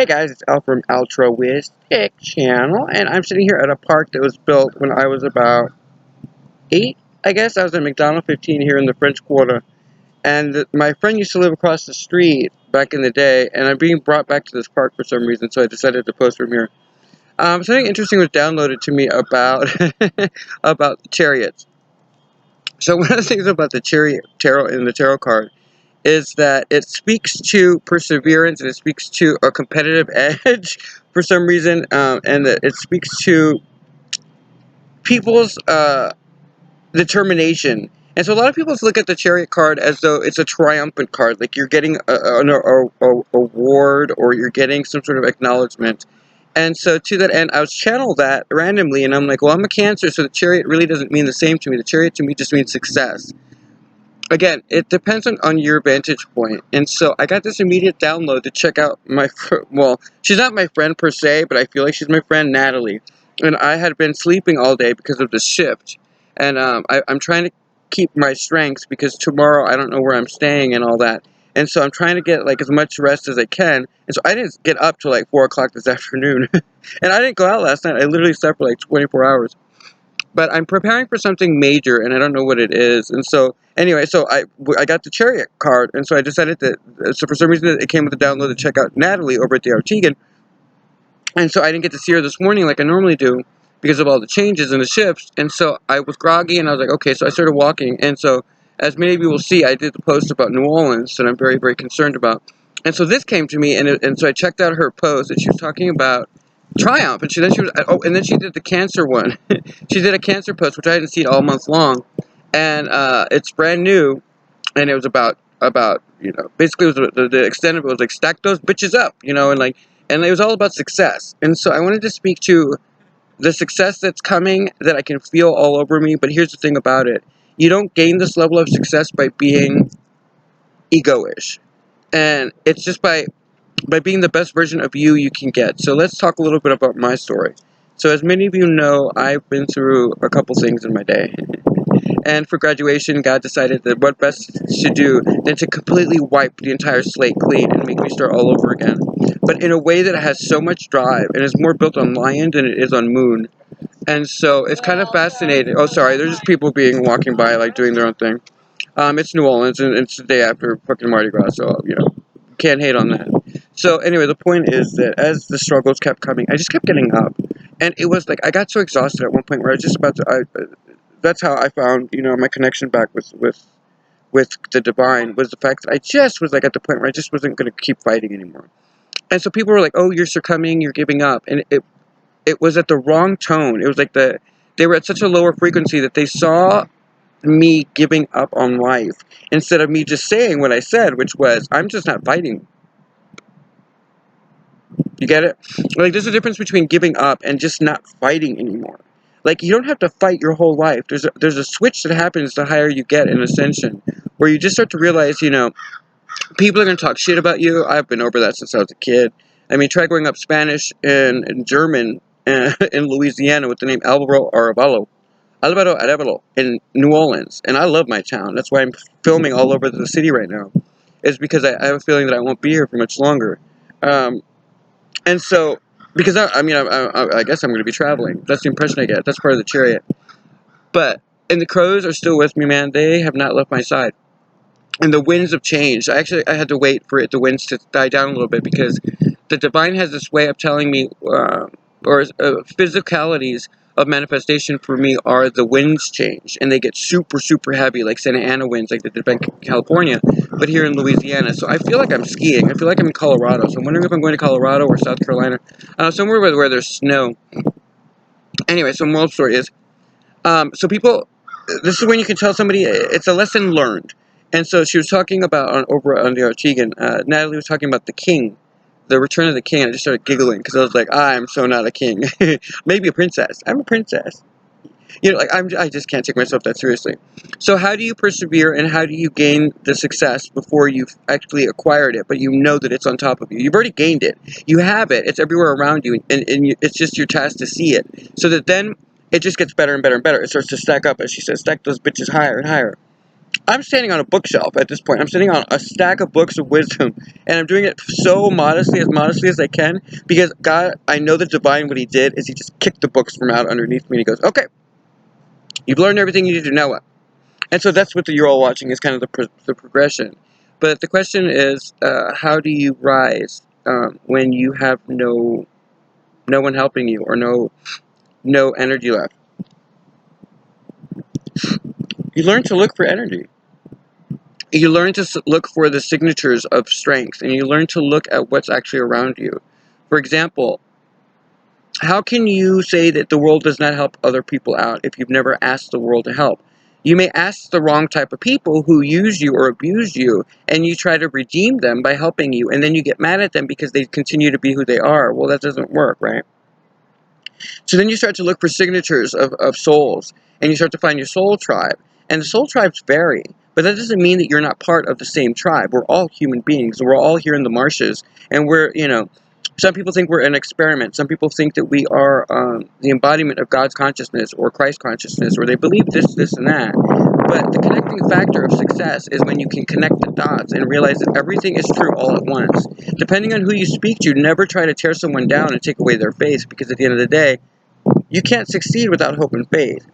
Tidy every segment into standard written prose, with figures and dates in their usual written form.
Hey guys, it's Al from Altruistic Channel, and I'm sitting here at a park that was built when I was about 8, I guess. I was at McDonald 15 here in the French Quarter, and my friend used to live across the street back in the day, and I'm being brought back to this park for some reason, so I decided to post from here. Something interesting was downloaded to me about about chariots. So one of the things about the chariot tarot in the tarot card is that it speaks to perseverance and it speaks to a competitive edge for some reason, and that it speaks to people's determination. And so a lot of people look at the chariot card as though it's a triumphant card, like you're getting an award or you're getting some sort of acknowledgement. And so to that end, I was channeled that randomly, and I'm like, well, I'm a Cancer, so the chariot really doesn't mean the same to me. The chariot to me just means success. Again, it depends on your vantage point. And so I got this immediate download to check out well, she's not my friend per se, but I feel like she's my friend, Natalie. And I had been sleeping all day because of the shift. And I'm trying to keep my strength because tomorrow I don't know where I'm staying and all that. And so I'm trying to get like as much rest as I can. And so I didn't get up till like 4 o'clock this afternoon. And I didn't go out last night. I literally slept for like 24 hours. But I'm preparing for something major, and I don't know what it is. And so, anyway, so I got the Chariot card, and so I decided that, so for some reason it came with a download to check out Natalie over at the Artigan. And so I didn't get to see her this morning like I normally do because of all the changes and the shifts. And so I was groggy, and I was like, okay, so I started walking. And so, as many of you will see, I did the post about New Orleans that I'm very, very concerned about. And so this came to me, and so I checked out her post, and she was talking about triumph, and then she did the cancer one. She did a cancer post, which I hadn't seen all month long, and it's brand new, and it was about basically it was the extent of it was like stack those bitches up, and it was all about success. And so I wanted to speak to the success that's coming that I can feel all over me. But here's the thing about it: you don't gain this level of success by being egoish, and it's just by being the best version of you can get. So let's talk a little bit about my story. So as many of you know, I've been through a couple things in my day. And for graduation, God decided that what best to do than to completely wipe the entire slate clean and make me start all over again. But in a way that has so much drive and is more built on lion than it is on moon. And so it's kind of fascinating. Oh, sorry, there's just people walking by, like doing their own thing. It's New Orleans, and it's the day after fucking Mardi Gras, so, can't hate on that. So anyway, the point is that as the struggles kept coming, I just kept getting up. And it was like, I got so exhausted at one point where I was just about to, that's how I found, my connection back with the divine, was the fact that I just was like at the point where I just wasn't going to keep fighting anymore. And so people were like, oh, you're succumbing, you're giving up. And it was at the wrong tone. It was like they were at such a lower frequency that they saw me giving up on life instead of me just saying what I said, which was, I'm just not fighting. You get it? Like, there's a difference between giving up and just not fighting anymore. Like, you don't have to fight your whole life. There's a switch that happens the higher you get in Ascension, where you just start to realize, people are going to talk shit about you. I've been over that since I was a kid. I mean, try growing up Spanish and German in Louisiana with the name Alvaro Arevalo in New Orleans. And I love my town. That's why I'm filming all over the city right now. It's because I have a feeling that I won't be here for much longer. And so, because I guess I'm going to be traveling. That's the impression I get. That's part of the chariot. And the crows are still with me, man. They have not left my side. And the winds have changed. I had to wait for the winds to die down a little bit because the divine has this way of telling me, physicalities of manifestation for me are the winds change, and they get super, super heavy, like Santa Ana winds, like they did back in California, but here in Louisiana. So I feel like I'm skiing. I feel like I'm in Colorado. So I'm wondering if I'm going to Colorado or South Carolina, somewhere where there's snow. Anyway, so moral story is, so people, this is when you can tell somebody it's a lesson learned. And so she was talking about over on the Artigan, Natalie was talking about the king, the return of the king. I just started giggling because I was like, I'm so not a king. Maybe a princess. I'm a princess. I just can't take myself that seriously. So how do you persevere and how do you gain the success before you've actually acquired it, but you know that it's on top of you? You've already gained it. You have it. It's everywhere around you, and it's just your task to see it. So that then it just gets better and better and better. It starts to stack up, as she says, stack those bitches higher and higher. I'm standing on a bookshelf at this point. I'm sitting on a stack of books of wisdom, and I'm doing it so modestly as I can, because God, I know the divine, what he did is he just kicked the books from out underneath me, and he goes, okay, you've learned everything you need to know. And so that's what you're all watching, is kind of the progression. But the question is, how do you rise when you have no one helping you, or no energy left? You learn to look for energy. You learn to look for the signatures of strength, and you learn to look at what's actually around you. For example, how can you say that the world does not help other people out if you've never asked the world to help? You may ask the wrong type of people who use you or abuse you, and you try to redeem them by helping you, and then you get mad at them because they continue to be who they are. Well, that doesn't work, right? So then you start to look for signatures of souls, and you start to find your soul tribe. And the soul tribes vary, but that doesn't mean that you're not part of the same tribe. We're all human beings. We're all here in the marshes, and some people think we're an experiment. Some people think that we are the embodiment of God's consciousness or Christ consciousness, or they believe this, and that. But the connecting factor of success is when you can connect the dots and realize that everything is true all at once. Depending on who you speak to, never try to tear someone down and take away their faith, because at the end of the day, you can't succeed without hope and faith.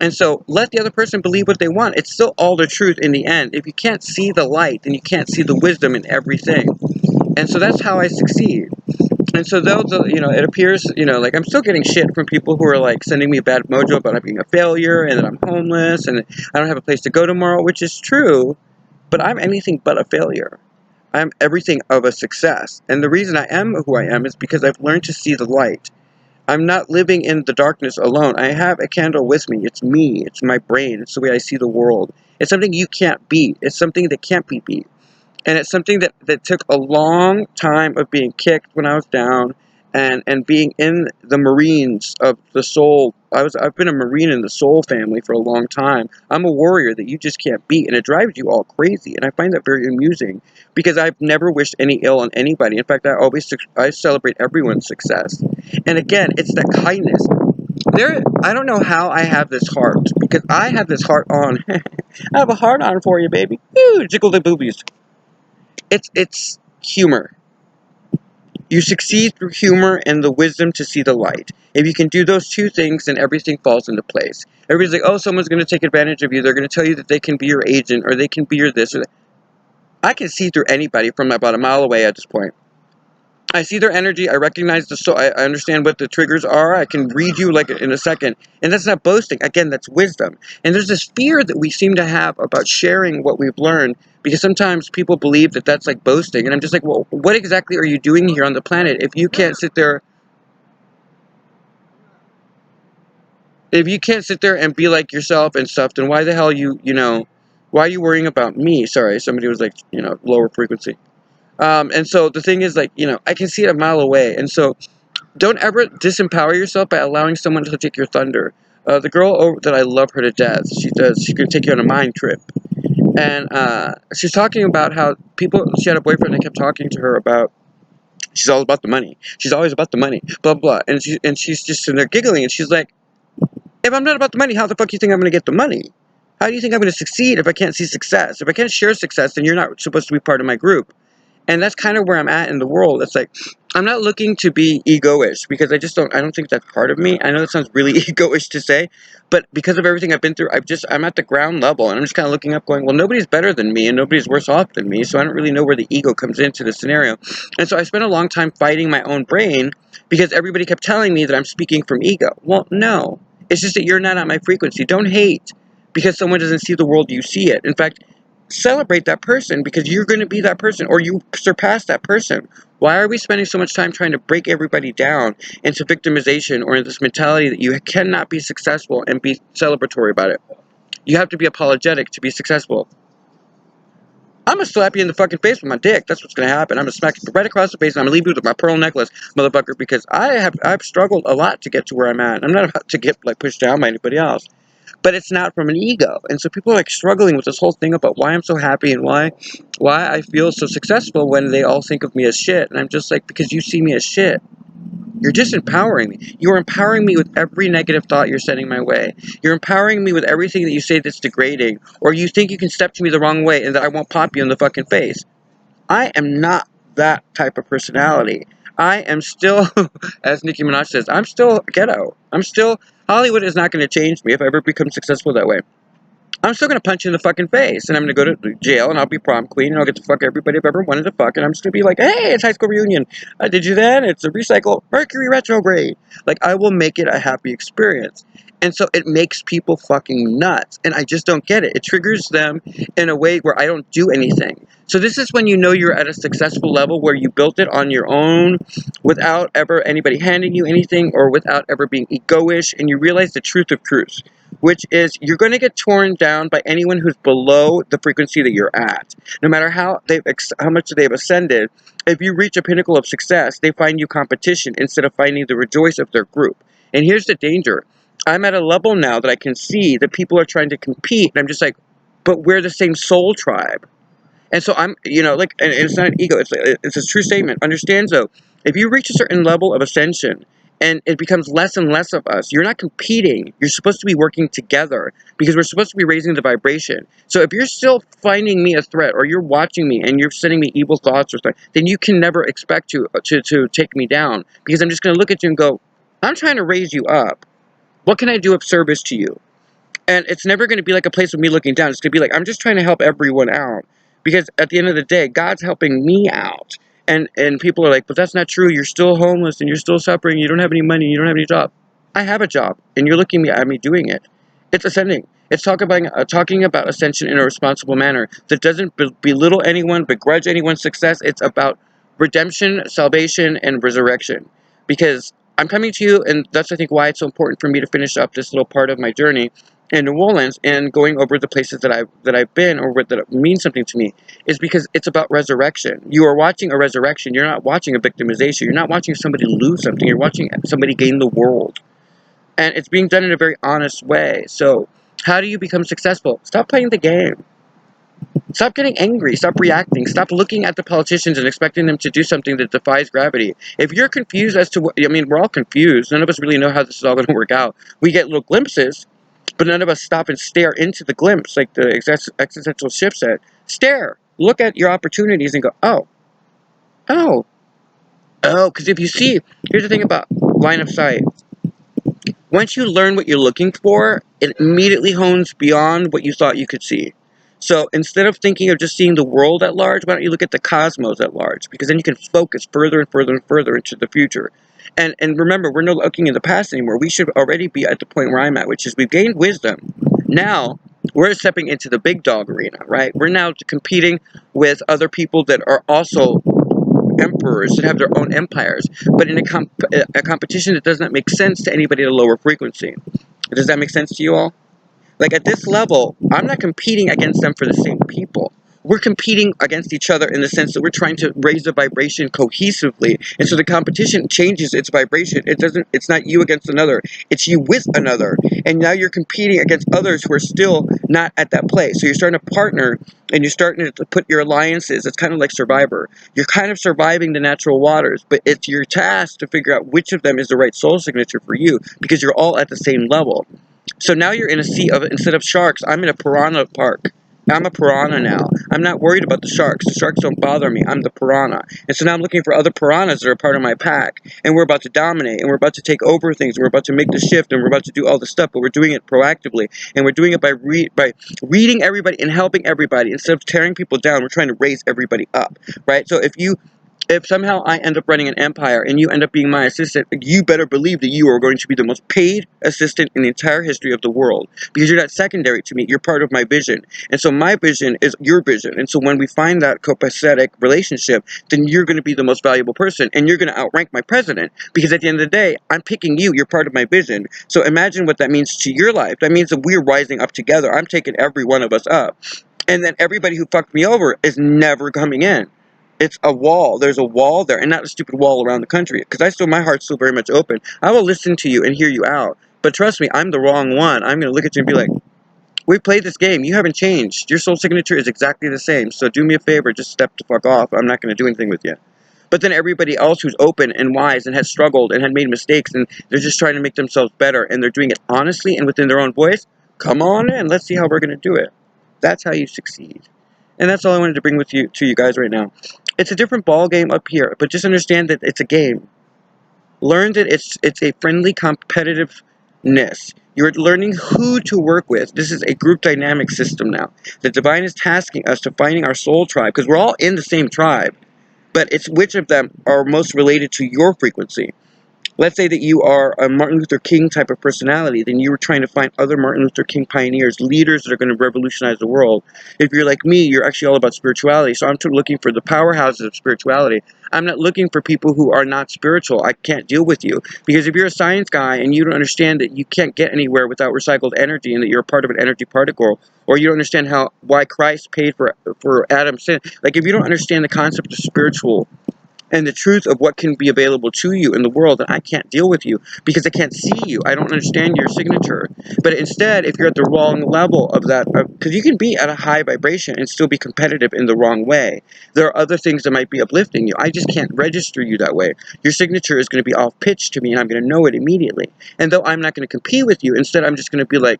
And so let the other person believe what they want. It's still all the truth in the end. If you can't see the light, then you can't see the wisdom in everything. And so that's how I succeed. And so it appears, like I'm still getting shit from people who are like sending me bad mojo about being a failure and that I'm homeless and I don't have a place to go tomorrow, which is true, but I'm anything but a failure. I'm everything of a success. And the reason I am who I am is because I've learned to see the light. I'm not living in the darkness alone. I have a candle with me. It's me. It's my brain. It's the way I see the world. It's something you can't beat. It's something that can't be beat. And it's something that took a long time of being kicked when I was down, and being in the Marines of the soul. I've been a Marine in the soul family for a long time. I'm a warrior that you just can't beat, and it drives you all crazy. And I find that very amusing, because I've never wished any ill on anybody. In fact, I celebrate everyone's success. And again, it's that kindness. I don't know how I have this heart, because I have this heart on. I have a heart on for you, baby. Woo, jiggle the boobies. It's humor. You succeed through humor and the wisdom to see the light. If you can do those two things, then everything falls into place. Everybody's like, oh, someone's going to take advantage of you. They're going to tell you that they can be your agent, or they can be your this or that. I can see through anybody from about a mile away at this point. I see their energy. I recognize I understand what the triggers are. I can read you like in a second. And that's not boasting. Again, that's wisdom. And there's this fear that we seem to have about sharing what we've learned, because sometimes people believe that that's like boasting. And I'm just like, well, what exactly are you doing here on the planet if you can't sit there? If you can't sit there and be like yourself and stuff, then why the hell why are you worrying about me? Sorry, somebody was like, lower frequency. And so the thing is, like, I can see it a mile away. And so don't ever disempower yourself by allowing someone to take your thunder. The girl that I love her to death, she can take you on a mind trip. And she's talking about how she had a boyfriend that kept talking to her about, she's all about the money. She's always about the money, blah, blah. And she's just sitting there giggling, and she's like, if I'm not about the money, how the fuck do you think I'm going to get the money? How do you think I'm going to succeed if I can't see success? If I can't share success, then you're not supposed to be part of my group. And that's kind of where I'm at in the world. It's like, I'm not looking to be egoish, because I don't think that's part of me. I know that sounds really egoish to say, but because of everything I've been through, I'm at the ground level, and I'm just kind of looking up going, well, nobody's better than me, and nobody's worse off than me, so I don't really know where the ego comes into the scenario. And so I spent a long time fighting my own brain, because everybody kept telling me that I'm speaking from ego. Well, no. It's just that you're not at my frequency. Don't hate because someone doesn't see the world you see it. In fact, celebrate that person, because you're going to be that person, or you surpass that person. Why are we spending so much time trying to break everybody down into victimization, or in this mentality that you cannot be successful and be celebratory about it? You have to be apologetic to be successful. I'm going to slap you in the fucking face with my dick. That's what's going to happen. I'm going to smack you right across the face, and I'm going to leave you with my pearl necklace, motherfucker, because I've struggled a lot to get to where I'm at. I'm not about to get like pushed down by anybody else. But it's not from an ego. And so people are like struggling with this whole thing about why I'm so happy and why I feel so successful when they all think of me as shit. And I'm just like, because you see me as shit. You're disempowering me. You're empowering me with every negative thought you're sending my way. You're empowering me with everything that you say that's degrading, or you think you can step to me the wrong way and that I won't pop you in the fucking face. I am not that type of personality. I am still, as Nicki Minaj says, I'm still ghetto. I'm still, Hollywood is not going to change me if I ever become successful that way. I'm still going to punch you in the fucking face, and I'm going to go to jail, and I'll be prom queen, and I'll get to fuck everybody I've ever wanted to fuck, and I'm just going to be like, hey, it's high school reunion. I did you that? It's a recycle Mercury retrograde. Like, I will make it a happy experience. And so it makes people fucking nuts, and I just don't get it. It triggers them in a way where I don't do anything. So this is when you know you're at a successful level where you built it on your own without ever anybody handing you anything or without ever being egoish, and you realize the truth of truths, which is you're going to get torn down by anyone who's below the frequency that you're at. No matter how much they've ascended, if you reach a pinnacle of success, they find you competition instead of finding the rejoice of their group. And here's the danger. I'm at a level now that I can see that people are trying to compete, and I'm just like, but we're the same soul tribe. And so I'm, like, and it's not an ego, it's a true statement. Understand, though, if you reach a certain level of ascension and it becomes less and less of us, you're not competing. You're supposed to be working together because we're supposed to be raising the vibration. So if you're still finding me a threat or you're watching me and you're sending me evil thoughts or stuff, then you can never expect to take me down because I'm just going to look at you and go, I'm trying to raise you up. What can I do of service to you? And it's never going to be like a place of me looking down. It's going to be like, I'm just trying to help everyone out. Because at the end of the day, God's helping me out. And people are like, but that's not true. You're still homeless and you're still suffering. You don't have any money. You don't have any job. I have a job. And you're looking at me doing it. It's ascending. It's talking about ascension in a responsible manner that doesn't belittle anyone, begrudge anyone's success. It's about redemption, salvation, and resurrection. Because I'm coming to you, and that's, I think, why it's so important for me to finish up this little part of my journey in New Orleans and going over the places that I've been or that mean something to me, is because it's about resurrection. You are watching a resurrection. You're not watching a victimization. You're not watching somebody lose something. You're watching somebody gain the world. And it's being done in a very honest way. So how do you become successful? Stop playing the game. Stop getting angry. Stop reacting. Stop looking at the politicians and expecting them to do something that defies gravity. If you're confused as to what, we're all confused. None of us really know how this is all going to work out. We get little glimpses, but none of us stop and stare into the glimpse, like the existential shift said. Stare. Look at your opportunities and go, oh, oh, oh. Because if you see, here's the thing about line of sight. Once you learn what you're looking for, it immediately hones beyond what you thought you could see. So instead of thinking of just seeing the world at large, why don't you look at the cosmos at large? Because then you can focus further and further and further into the future. And remember, we're not looking in the past anymore. We should already be at the point where I'm at, which is we've gained wisdom. Now, we're stepping into the big dog arena, right? We're now competing with other people that are also emperors that have their own empires, but in a competition that does not make sense to anybody at a lower frequency. Does that make sense to you all? Like at this level, I'm not competing against them for the same people. We're competing against each other in the sense that we're trying to raise the vibration cohesively. And so the competition changes its vibration. It's not you against another. It's you with another. And now you're competing against others who are still not at that place. So you're starting to partner and you're starting to put your alliances. It's kind of like Survivor. You're kind of surviving the natural waters, but it's your task to figure out which of them is the right soul signature for you because you're all at the same level. So now you're in a sea of, instead of sharks, I'm in a piranha park. I'm a piranha now. I'm not worried about the sharks. The sharks don't bother me. I'm the piranha. And so now I'm looking for other piranhas that are part of my pack. And we're about to dominate. And we're about to take over things. And we're about to make the shift. And we're about to do all this stuff. But we're doing it proactively. And we're doing it by reading everybody and helping everybody. Instead of tearing people down, we're trying to raise everybody up. Right? So if somehow I end up running an empire and you end up being my assistant, you better believe that you are going to be the most paid assistant in the entire history of the world. Because you're not secondary to me. You're part of my vision. And so my vision is your vision. And so when we find that copacetic relationship, then you're going to be the most valuable person. And you're going to outrank my president. Because at the end of the day, I'm picking you. You're part of my vision. So imagine what that means to your life. That means that we're rising up together. I'm taking every one of us up. And then everybody who fucked me over is never coming in. It's a wall. There's a wall there, and not a stupid wall around the country. Because my heart's still very much open. I will listen to you and hear you out. But trust me, I'm the wrong one. I'm going to look at you and be like, we played this game. You haven't changed. Your soul signature is exactly the same. So do me a favor, just step the fuck off. I'm not going to do anything with you. But then everybody else who's open and wise and has struggled and had made mistakes and they're just trying to make themselves better and they're doing it honestly and within their own voice, come on in. Let's see how we're going to do it. That's how you succeed. And that's all I wanted to bring with you to you guys right now. It's a different ball game up here, but just understand that it's a game. Learn that it's a friendly competitiveness. You're learning who to work with. This is a group dynamic system now. The divine is tasking us to finding our soul tribe because we're all in the same tribe, but it's which of them are most related to your frequency. Let's say that you are a Martin Luther King type of personality, then you were trying to find other Martin Luther King pioneers, leaders that are going to revolutionize the world. If you're like me, you're actually all about spirituality, so I'm looking for the powerhouses of spirituality. I'm not looking for people who are not spiritual. I can't deal with you. Because if you're a science guy and you don't understand that you can't get anywhere without recycled energy and that you're a part of an energy particle, or you don't understand why Christ paid for Adam's sin, like if you don't understand the concept of spiritual and the truth of what can be available to you in the world, and I can't deal with you because I can't see you. I don't understand your signature. But instead, if you're at the wrong level of that, because you can be at a high vibration and still be competitive in the wrong way. There are other things that might be uplifting you. I just can't register you that way. Your signature is going to be off pitch to me, and I'm going to know it immediately. And though I'm not going to compete with you, instead I'm just going to be like,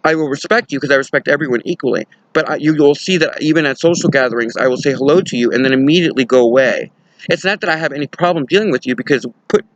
I will respect you because I respect everyone equally. But you will see that even at social gatherings, I will say hello to you and then immediately go away. It's not that I have any problem dealing with you because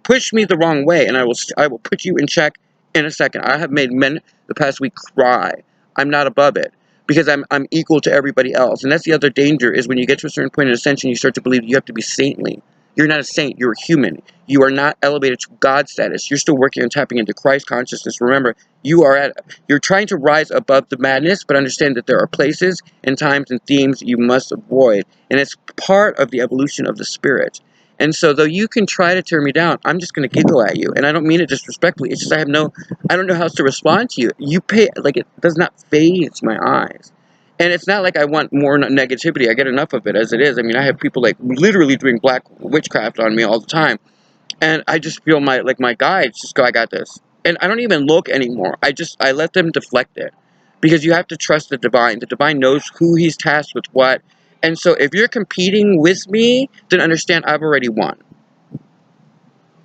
push me the wrong way and I will put you in check in a second. I have made men the past week cry. I'm not above it because I'm equal to everybody else. And that's the other danger is when you get to a certain point in ascension, you start to believe you have to be saintly. You're not a saint. You're a human. You are not elevated to God status. You're still working on tapping into Christ consciousness. Remember, you're trying to rise above the madness, but understand that there are places and times and themes you must avoid. And it's part of the evolution of the spirit. And so though you can try to tear me down, I'm just going to giggle at you. And I don't mean it disrespectfully. It's just I don't know how else to respond to you. It does not phase my eyes. And it's not like I want more negativity. I get enough of it as it is. I mean, I have people like literally doing black witchcraft on me all the time. And I just feel my guides just go, I got this. And I don't even look anymore. I let them deflect it. Because you have to trust the divine. The divine knows who he's tasked with what. And so if you're competing with me, then understand I've already won.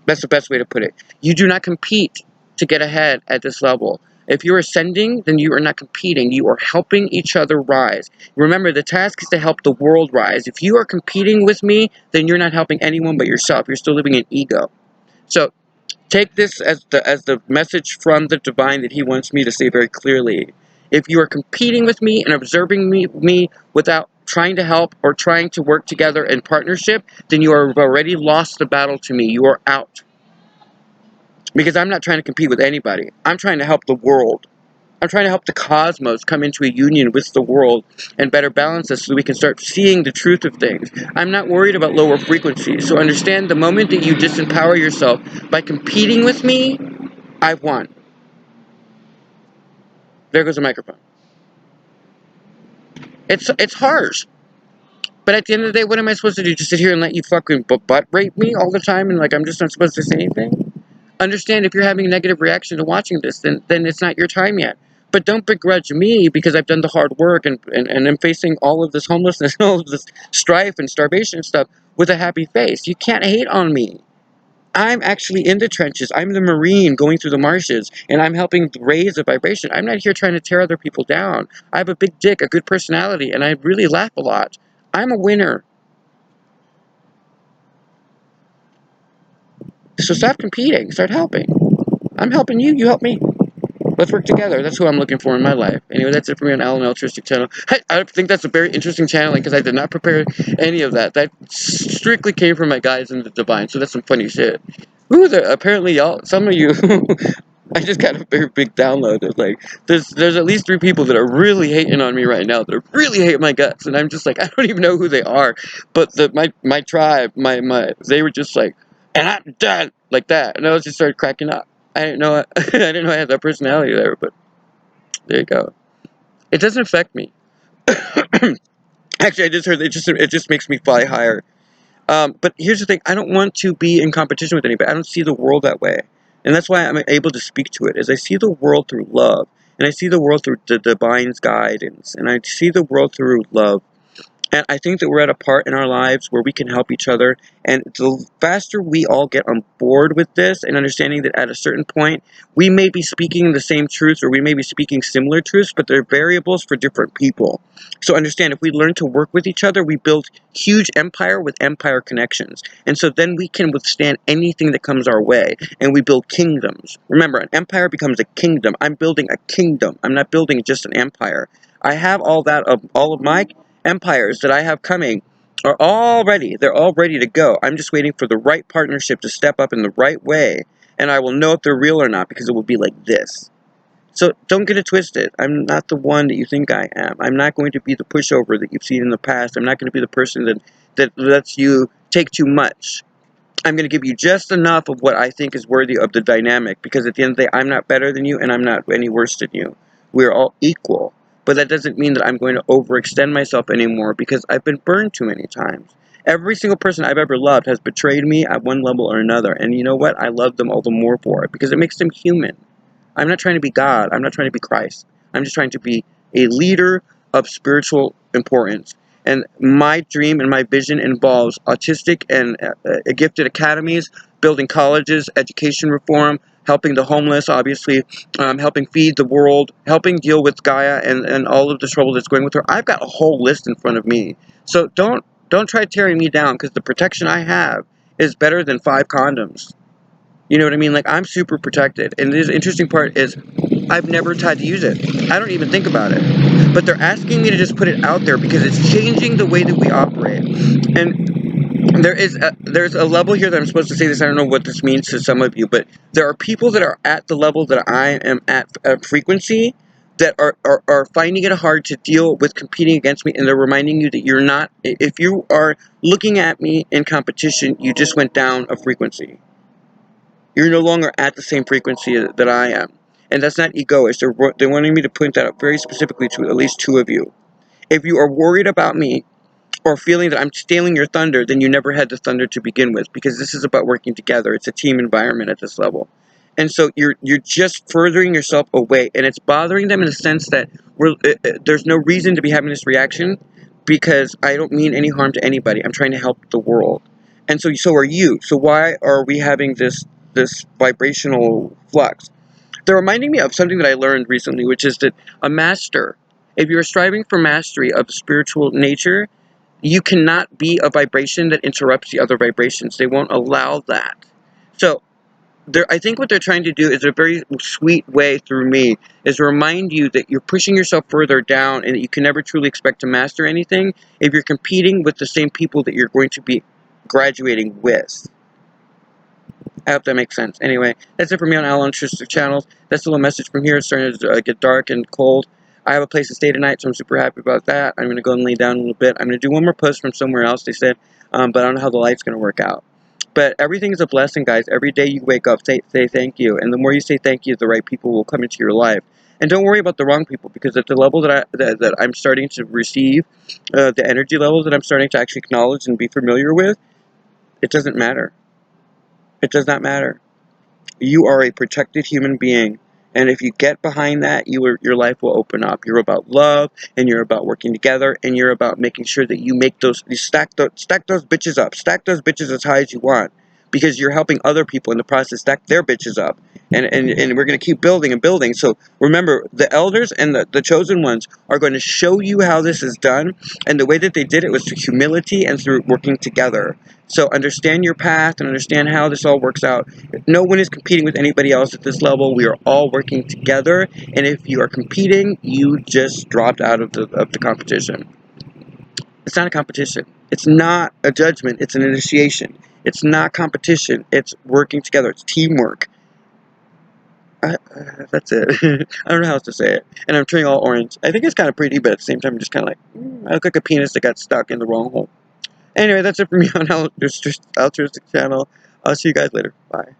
That's the best way to put it. You do not compete to get ahead at this level. If you're ascending, then you are not competing. You are helping each other rise. Remember, the task is to help the world rise. If you are competing with me, then you're not helping anyone but yourself. You're still living in ego. So take this as the message from the divine that he wants me to say very clearly. If you are competing with me and observing me without trying to help or trying to work together in partnership, then you have already lost the battle to me. You are out. Because I'm not trying to compete with anybody. I'm trying to help the world. I'm trying to help the cosmos come into a union with the world and better balance us so we can start seeing the truth of things. I'm not worried about lower frequencies. So understand the moment that you disempower yourself by competing with me, I've won. There goes the microphone. It's harsh. But at the end of the day, what am I supposed to do? Just sit here and let you fucking butt rape me all the time and like I'm just not supposed to say anything? Understand if you're having a negative reaction to watching this, then it's not your time yet. But don't begrudge me because I've done the hard work and I'm facing all of this homelessness and all of this strife and starvation and stuff with a happy face. You can't hate on me. I'm actually in the trenches. I'm the Marine going through the marshes, and I'm helping raise the vibration. I'm not here trying to tear other people down. I have a big dick, a good personality, and I really laugh a lot. I'm a winner. So stop competing. Start helping. I'm helping you. You help me. Let's work together. That's who I'm looking for in my life. Anyway, that's it for me on Alan Altruistic Channel. I think that's a very interesting channeling because I did not prepare any of that. That strictly came from my guides in the divine. So that's some funny shit. Ooh, apparently y'all, some of you, I just got a very big download. It's like there's at least 3 people that are really hating on me right now. That really hate my guts, and I'm just like I don't even know who they are. But my tribe, they were just like, and I'm done like that, and I just started cracking up. I didn't know I didn't know I had that personality there, but there you go. It doesn't affect me. Actually, I just heard it just makes me fly higher. But here's the thing: I don't want to be in competition with anybody. I don't see the world that way, and that's why I'm able to speak to it. Is I see the world through love, and I see the world through the divine's guidance, and I see the world through love. And I think that we're at a part in our lives where we can help each other. And the faster we all get on board with this and understanding that at a certain point, we may be speaking the same truths or we may be speaking similar truths, but they're variables for different people. So understand, if we learn to work with each other, we build huge empire with empire connections. And so then we can withstand anything that comes our way. And we build kingdoms. Remember, an empire becomes a kingdom. I'm building a kingdom. I'm not building just an empire. I have all of my empires that I have coming are all ready. They're all ready to go. I'm just waiting for the right partnership to step up in the right way, and I will know if they're real or not because it will be like this. So don't get it twisted. I'm not the one that you think I am. I'm not going to be the pushover that you've seen in the past. I'm not going to be the person that lets you take too much. I'm going to give you just enough of what I think is worthy of the dynamic, because at the end of the day, I'm not better than you and I'm not any worse than you. We're all equal. But that doesn't mean that I'm going to overextend myself anymore, because I've been burned too many times. Every single person I've ever loved has betrayed me at one level or another. And you know what? I love them all the more for it, because it makes them human. I'm not trying to be God. I'm not trying to be Christ. I'm just trying to be a leader of spiritual importance. And my dream and my vision involves autistic and gifted academies, building colleges, education reform, helping the homeless, obviously, helping feed the world, helping deal with Gaia and all of the trouble that's going with her. I've got a whole list in front of me. So don't try tearing me down, because the protection I have is better than 5 condoms. You know what I mean? Like, I'm super protected. And the interesting part is I've never tried to use it. I don't even think about it. But they're asking me to just put it out there because it's changing the way that we operate. And there's a level here that I'm supposed to say this. I don't know what this means to some of you, but there are people that are at the level that I am at frequency that are finding it hard to deal with competing against me, and they're reminding you that you're not, if you are looking at me in competition, you just went down a frequency. You're no longer at the same frequency that I am. And that's not egoist. They're wanting me to point that out very specifically to at least 2 of you. If you are worried about me or feeling that I'm stealing your thunder, then you never had the thunder to begin with, because this is about working together. It's a team environment at this level. And so you're just furthering yourself away, and it's bothering them in the sense that there's no reason to be having this reaction, because I don't mean any harm to anybody. I'm trying to help the world. And so are you. So why are we having this vibrational flux? They're reminding me of something that I learned recently, which is that a master, if you're striving for mastery of the spiritual nature, you cannot be a vibration that interrupts the other vibrations. They won't allow that. So I think what they're trying to do is a very sweet way through me, is remind you that you're pushing yourself further down and that you can never truly expect to master anything if you're competing with the same people that you're going to be graduating with. I hope that makes sense. Anyway, that's it for me on Al Altruistic Channels. That's a little message from here. It's starting to get dark and cold. I have a place to stay tonight, so I'm super happy about that. I'm going to go and lay down a little bit. I'm going to do one more post from somewhere else, they said, but I don't know how the light's going to work out. But everything is a blessing, guys. Every day you wake up, say thank you. And the more you say thank you, the right people will come into your life. And don't worry about the wrong people, because at the level that I'm starting to receive, the energy level that I'm starting to actually acknowledge and be familiar with, it doesn't matter. It does not matter. You are a protected human being, and if you get behind that, your life will open up. You're about love, and you're about working together, and you're about making sure that you stack those bitches up. Stack those bitches as high as you want, because you're helping other people in the process stack their bitches up. And we're going to keep building and building. So remember, the elders and the chosen ones are going to show you how this is done, and the way that they did it was through humility and through working together. So understand your path and understand how this all works out. No one is competing with anybody else at this level. We are all working together, and if you are competing, you just dropped out of the competition. It's not a competition. It's not a judgment. It's an initiation. It's not competition. It's working together. It's teamwork. That's it. I don't know how else to say it. And I'm turning all orange. I think it's kind of pretty, but at the same time, I'm just kind of like, I look like a penis that got stuck in the wrong hole. Anyway, that's it for me on Altruistic Channel. I'll see you guys later. Bye.